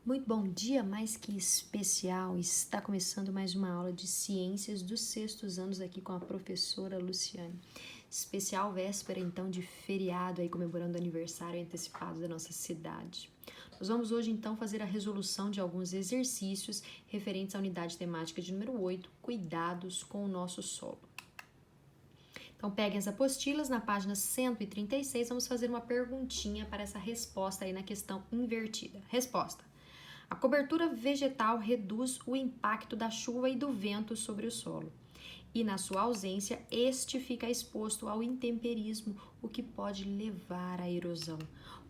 Muito bom dia, mais que especial. Está começando mais uma aula de ciências dos sextos anos aqui com a professora Luciane. Especial véspera, então, de feriado aí comemorando o aniversário antecipado da nossa cidade. Nós vamos hoje, então, fazer a resolução de alguns exercícios referentes à unidade temática de número 8, cuidados com o nosso solo. Então, peguem as apostilas, na página 136, vamos fazer uma perguntinha para essa resposta aí na questão invertida. Resposta. A cobertura vegetal reduz o impacto da chuva e do vento sobre o solo. E na sua ausência, este fica exposto ao intemperismo, o que pode levar à erosão.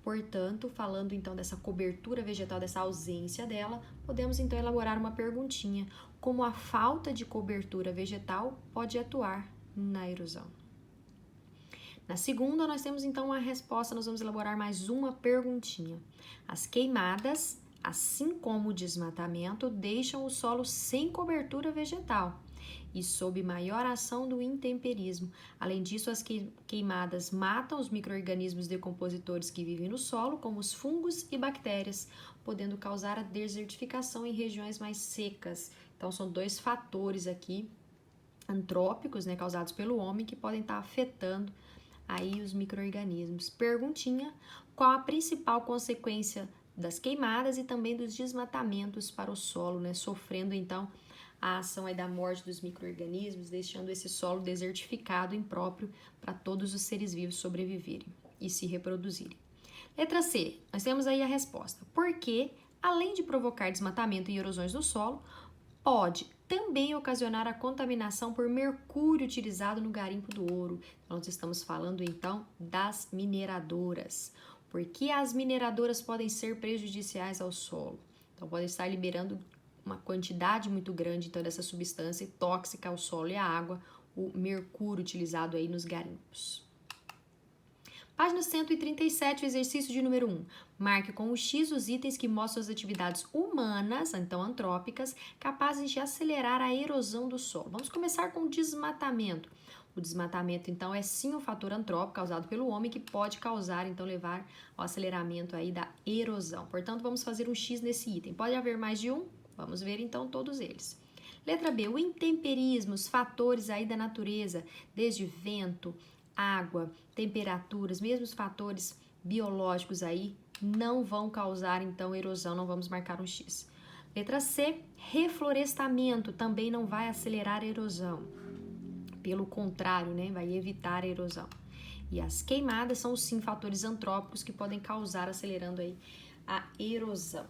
Portanto, falando então dessa cobertura vegetal, dessa ausência dela, podemos então elaborar uma perguntinha: como a falta de cobertura vegetal pode atuar na erosão? Na segunda, nós temos então uma resposta, nós vamos elaborar mais uma perguntinha. As queimadas, assim como o desmatamento, deixam o solo sem cobertura vegetal e sob maior ação do intemperismo. Além disso, as queimadas matam os micro-organismos decompositores que vivem no solo, como os fungos e bactérias, podendo causar a desertificação em regiões mais secas. Então, são dois fatores aqui antrópicos, causados pelo homem, que podem estar afetando aí os micro-organismos. Perguntinha: qual a principal consequência das queimadas e também dos desmatamentos para o solo, sofrendo então a ação aí da morte dos micro-organismos, deixando esse solo desertificado, impróprio para todos os seres vivos sobreviverem e se reproduzirem. Letra C, nós temos aí a resposta. Porque, além de provocar desmatamento e erosões no solo, pode também ocasionar a contaminação por mercúrio utilizado no garimpo do ouro. Nós estamos falando então das mineradoras. Porque as mineradoras podem ser prejudiciais ao solo. Então, podem estar liberando uma quantidade muito grande então, dessa substância tóxica ao solo e à água, o mercúrio utilizado aí nos garimpos. Página 137, o exercício de número 1. Marque com o X os itens que mostram as atividades humanas, então antrópicas, capazes de acelerar a erosão do solo. Vamos começar com o desmatamento. O desmatamento, então, é sim um fator antrópico causado pelo homem que pode causar, então, levar ao aceleramento aí da erosão. Portanto, vamos fazer um X nesse item. Pode haver mais de um? Vamos ver, então, todos eles. Letra B, o intemperismo, os fatores aí da natureza, desde vento, água, temperaturas, mesmo os fatores biológicos aí, não vão causar, então, erosão, não vamos marcar um X. Letra C, reflorestamento, também não vai acelerar a erosão. Pelo contrário, vai evitar a erosão. E as queimadas são, sim, fatores antrópicos que podem causar, acelerando aí a erosão.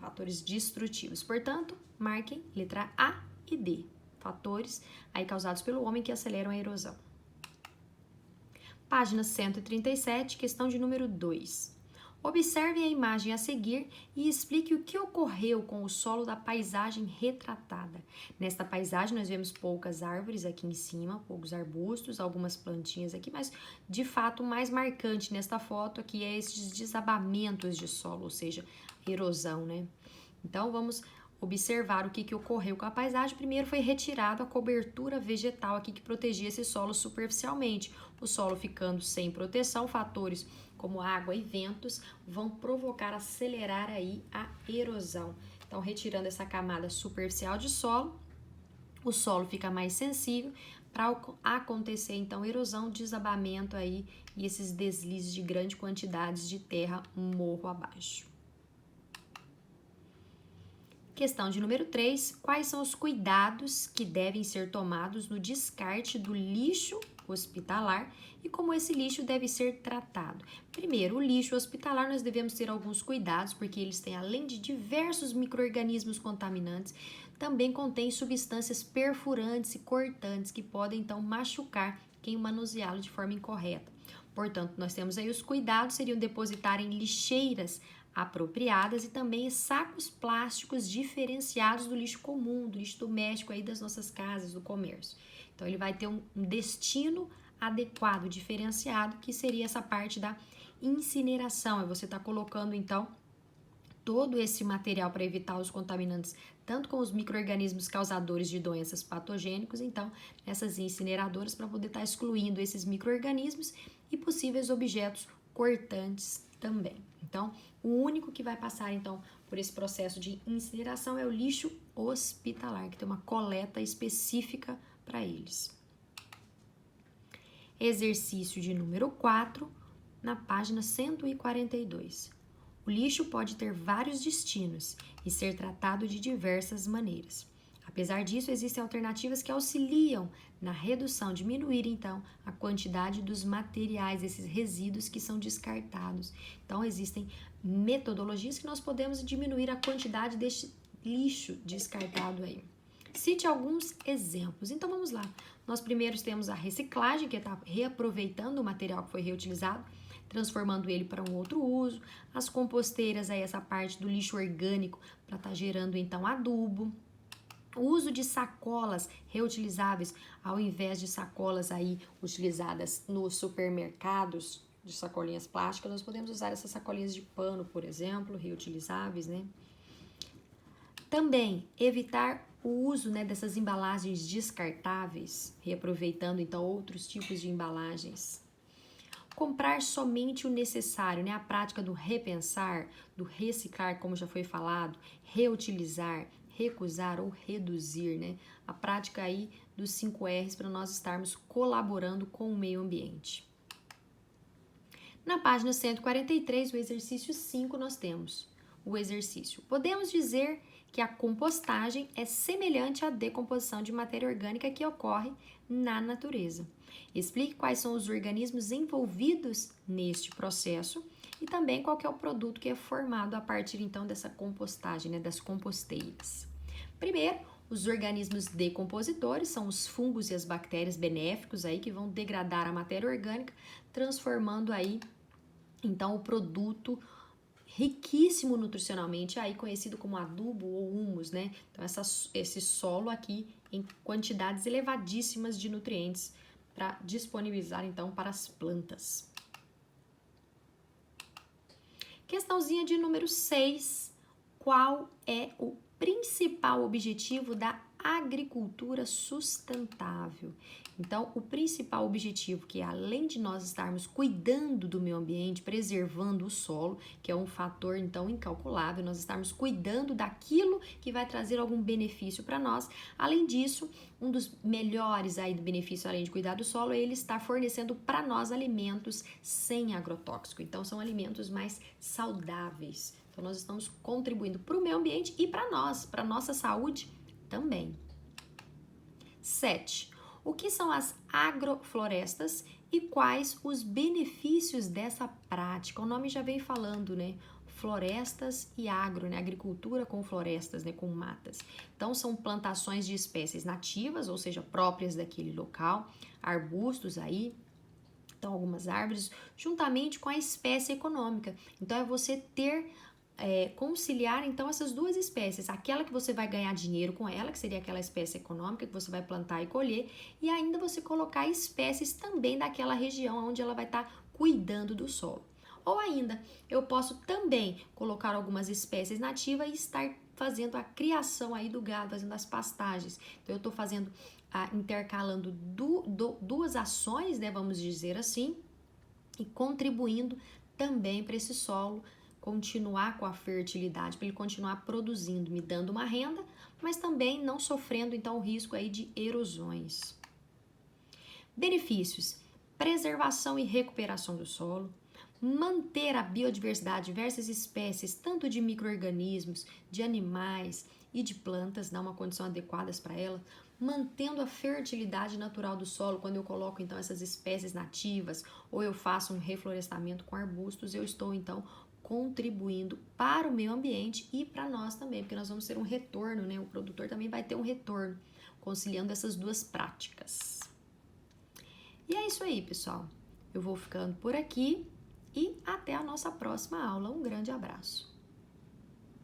Fatores destrutivos. Portanto, marquem letra A e D. Fatores aí causados pelo homem que aceleram a erosão. Página 137, questão de número 2. Observe a imagem a seguir e explique o que ocorreu com o solo da paisagem retratada. Nesta paisagem nós vemos poucas árvores aqui em cima, poucos arbustos, algumas plantinhas aqui, mas de fato o mais marcante nesta foto aqui é esses desabamentos de solo, ou seja, erosão, Então vamos observar o que ocorreu com a paisagem. Primeiro foi retirada a cobertura vegetal aqui que protegia esse solo superficialmente. O solo ficando sem proteção, fatores como água e ventos vão provocar, acelerar aí a erosão. Então, retirando essa camada superficial de solo, o solo fica mais sensível para acontecer, então, erosão, desabamento aí e esses deslizes de grandes quantidades de terra morro abaixo. Questão de número 3. Quais são os cuidados que devem ser tomados no descarte do lixo hospitalar e como esse lixo deve ser tratado? Primeiro, o lixo hospitalar nós devemos ter alguns cuidados, porque eles têm, além de diversos micro-organismos contaminantes, também contém substâncias perfurantes e cortantes que podem, então, machucar quem manuseá-lo de forma incorreta. Portanto, nós temos aí os cuidados, seriam depositar em lixeiras apropriadas e também sacos plásticos diferenciados do lixo comum, do lixo doméstico aí das nossas casas, do comércio. Então, ele vai ter um destino adequado, diferenciado, que seria essa parte da incineração. É você tá colocando, então, todo esse material para evitar os contaminantes, tanto com os micro-organismos causadores de doenças patogênicos, então, nessas incineradoras, para poder estar excluindo esses micro-organismos e possíveis objetos cortantes também. Então, o único que vai passar, então, por esse processo de incineração é o lixo hospitalar, que tem uma coleta específica para eles. Exercício de número 4, na página 142. O lixo pode ter vários destinos e ser tratado de diversas maneiras. Apesar disso, existem alternativas que auxiliam na redução, diminuir então a quantidade dos materiais, esses resíduos que são descartados. Então, existem metodologias que nós podemos diminuir a quantidade deste lixo descartado aí. Cite alguns exemplos. Então, vamos lá. Nós primeiro temos a reciclagem, que está reaproveitando o material que foi reutilizado, transformando ele para um outro uso. As composteiras, aí, essa parte do lixo orgânico, para estar gerando então adubo. O uso de sacolas reutilizáveis, ao invés de sacolas aí utilizadas nos supermercados, de sacolinhas plásticas, nós podemos usar essas sacolinhas de pano, por exemplo, reutilizáveis, né? Também evitar o uso, né, dessas embalagens descartáveis, reaproveitando então outros tipos de embalagens. Comprar somente o necessário, né? A prática do repensar, do reciclar, como já foi falado, reutilizar, recusar ou reduzir, né? A prática aí dos 5 R's para nós estarmos colaborando com o meio ambiente. Na página 143, o exercício 5, nós temos o exercício. Podemos dizer que a compostagem é semelhante à decomposição de matéria orgânica que ocorre na natureza. Explique quais são os organismos envolvidos neste processo e também qual que é o produto que é formado a partir então dessa compostagem, né, das composteiras. Primeiro, os organismos decompositores são os fungos e as bactérias benéficos aí que vão degradar a matéria orgânica, transformando aí então o produto riquíssimo nutricionalmente, aí conhecido como adubo ou humus, né? Então esse solo aqui em quantidades elevadíssimas de nutrientes para disponibilizar então para as plantas. Questãozinha de número 6. Qual é o principal objetivo da agricultura sustentável? Então, o principal objetivo, que é além de nós estarmos cuidando do meio ambiente, preservando o solo, que é um fator então incalculável, nós estarmos cuidando daquilo que vai trazer algum benefício para nós. Além disso, um dos melhores aí do benefício, além de cuidar do solo, é ele estar fornecendo para nós alimentos sem agrotóxico. Então, são alimentos mais saudáveis. Então, nós estamos contribuindo para o meio ambiente e para nós, para a nossa saúde também. 7. O que são as agroflorestas e quais os benefícios dessa prática? O nome já vem falando, né? Florestas e agro, né? Agricultura com florestas, né? Com matas. Então, são plantações de espécies nativas, ou seja, próprias daquele local, arbustos aí, então algumas árvores, juntamente com a espécie econômica. Então, é você ter... conciliar então essas duas espécies, aquela que você vai ganhar dinheiro com ela, que seria aquela espécie econômica que você vai plantar e colher, e ainda você colocar espécies também daquela região onde ela vai estar cuidando do solo. Ou ainda, eu posso também colocar algumas espécies nativas e estar fazendo a criação aí do gado, fazendo as pastagens. Então, eu estou fazendo, intercalando duas ações, né, vamos dizer assim, e contribuindo também para esse solo continuar com a fertilidade, para ele continuar produzindo, me dando uma renda, mas também não sofrendo então o risco aí de erosões. Benefícios: preservação e recuperação do solo, manter a biodiversidade, diversas espécies, tanto de micro-organismos, de animais e de plantas, dar uma condição adequada para ela, mantendo a fertilidade natural do solo. Quando eu coloco então essas espécies nativas ou eu faço um reflorestamento com arbustos, eu estou então contribuindo para o meio ambiente e para nós também, porque nós vamos ter um retorno, né? O produtor também vai ter um retorno, conciliando essas duas práticas. E é isso aí, pessoal. Eu vou ficando por aqui e até a nossa próxima aula. Um grande abraço.